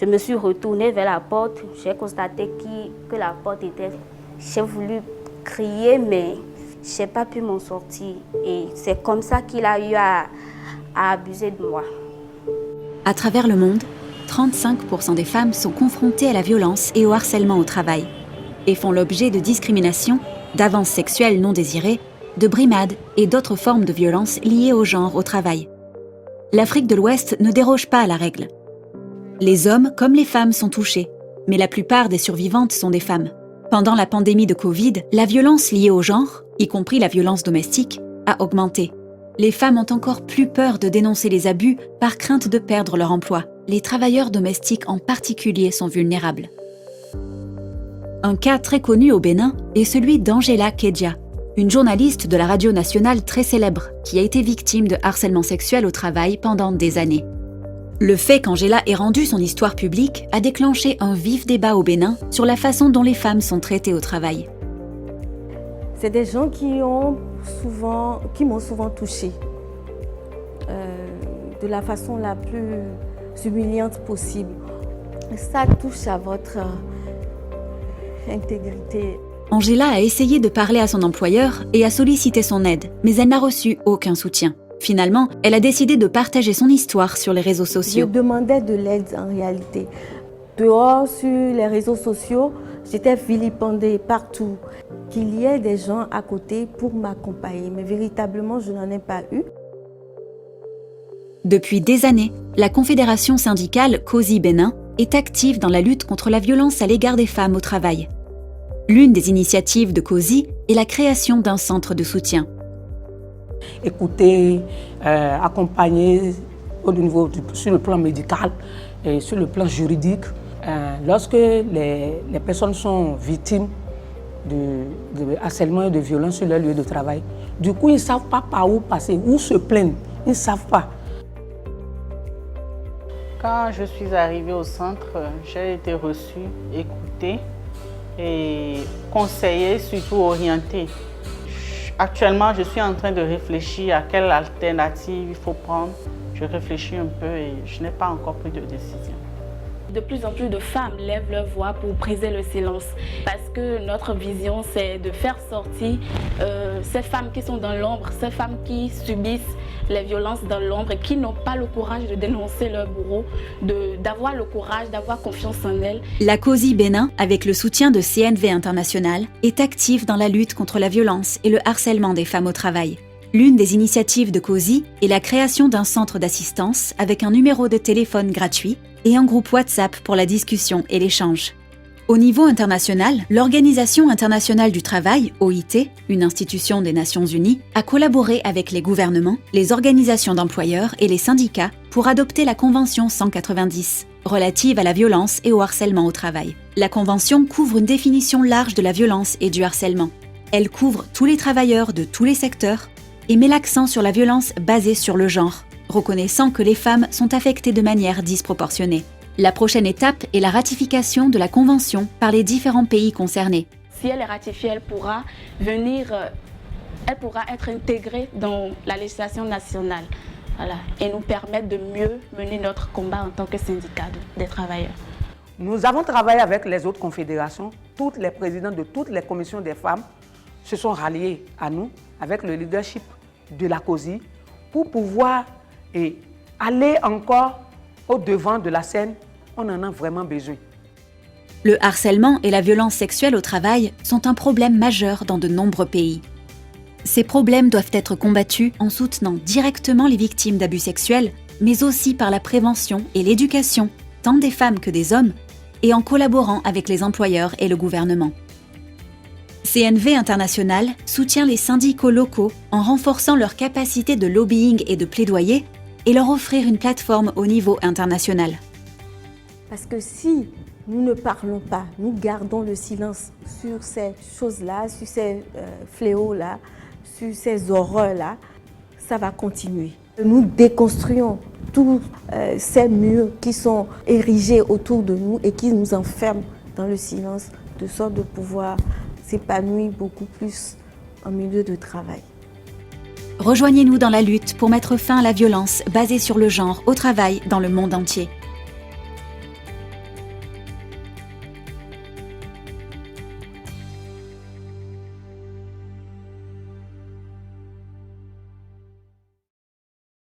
Je me suis retournée vers la porte, j'ai constaté que la porte était... J'ai voulu crier, mais je n'ai pas pu m'en sortir. Et c'est comme ça qu'il a eu à abuser de moi. À travers le monde, 35% des femmes sont confrontées à la violence et au harcèlement au travail et font l'objet de discrimination, d'avances sexuelles non désirées, de brimades et d'autres formes de violence liées au genre au travail. L'Afrique de l'Ouest ne déroge pas à la règle. Les hommes comme les femmes sont touchés, mais la plupart des survivantes sont des femmes. Pendant la pandémie de Covid, la violence liée au genre, y compris la violence domestique, a augmenté. Les femmes ont encore plus peur de dénoncer les abus par crainte de perdre leur emploi. Les travailleurs domestiques en particulier sont vulnérables. Un cas très connu au Bénin est celui d'Angela Kedja, une journaliste de la radio nationale très célèbre qui a été victime de harcèlement sexuel au travail pendant des années. Le fait qu'Angela ait rendu son histoire publique a déclenché un vif débat au Bénin sur la façon dont les femmes sont traitées au travail. C'est des gens qui m'ont souvent touchée de la façon la plus humiliante possible. Ça touche à votre intégrité. Angela a essayé de parler à son employeur et a sollicité son aide, mais elle n'a reçu aucun soutien. Finalement, elle a décidé de partager son histoire sur les réseaux sociaux. Je demandais de l'aide en réalité. Dehors, sur les réseaux sociaux, j'étais vilipendée partout. Qu'il y ait des gens à côté pour m'accompagner, mais véritablement, je n'en ai pas eu. Depuis des années, la confédération syndicale COSI Bénin est active dans la lutte contre la violence à l'égard des femmes au travail. L'une des initiatives de COSI est la création d'un centre de soutien. Écouter, accompagner sur le plan médical et sur le plan juridique. Lorsque les personnes sont victimes de harcèlement et de violence sur leur lieu de travail, du coup, ils ne savent pas par où passer, où se plaindre. Ils ne savent pas. Quand je suis arrivée au centre, j'ai été reçue, écoutée et conseillée, surtout orientée. Actuellement, je suis en train de réfléchir à quelle alternative il faut prendre. Je réfléchis un peu et je n'ai pas encore pris de décision. De plus en plus de femmes lèvent leur voix pour briser le silence. Parce que notre vision, c'est de faire sortir ces femmes qui sont dans l'ombre, ces femmes qui subissent les violences dans l'ombre et qui n'ont pas le courage de dénoncer leur bourreau, d'avoir le courage, d'avoir confiance en elles. La COSI Bénin, avec le soutien de CNV International, est active dans la lutte contre la violence et le harcèlement des femmes au travail. L'une des initiatives de COSI est la création d'un centre d'assistance avec un numéro de téléphone gratuit et un groupe WhatsApp pour la discussion et l'échange. Au niveau international, l'Organisation internationale du travail, OIT, une institution des Nations Unies, a collaboré avec les gouvernements, les organisations d'employeurs et les syndicats pour adopter la Convention 190, relative à la violence et au harcèlement au travail. La Convention couvre une définition large de la violence et du harcèlement. Elle couvre tous les travailleurs de tous les secteurs et met l'accent sur la violence basée sur le genre, reconnaissant que les femmes sont affectées de manière disproportionnée. La prochaine étape est la ratification de la Convention par les différents pays concernés. Si elle est ratifiée, elle pourra être intégrée dans la législation nationale, et nous permettre de mieux mener notre combat en tant que syndicat des travailleurs. Nous avons travaillé avec les autres confédérations. Toutes les présidents de toutes les commissions des femmes se sont ralliés à nous avec le leadership de la COSI pour pouvoir aller encore au devant de la scène. On en a vraiment besoin. Le harcèlement et la violence sexuelle au travail sont un problème majeur dans de nombreux pays. Ces problèmes doivent être combattus en soutenant directement les victimes d'abus sexuels, mais aussi par la prévention et l'éducation, tant des femmes que des hommes, et en collaborant avec les employeurs et le gouvernement. CNV International soutient les syndicats locaux en renforçant leur capacité de lobbying et de plaidoyer et leur offrir une plateforme au niveau international. Parce que si nous ne parlons pas, nous gardons le silence sur ces choses-là, sur ces fléaux-là, sur ces horreurs-là, ça va continuer. Nous déconstruisons tous ces murs qui sont érigés autour de nous et qui nous enferment dans le silence, de sorte de pouvoir s'épanouir beaucoup plus en milieu de travail. Rejoignez-nous dans la lutte pour mettre fin à la violence basée sur le genre au travail dans le monde entier.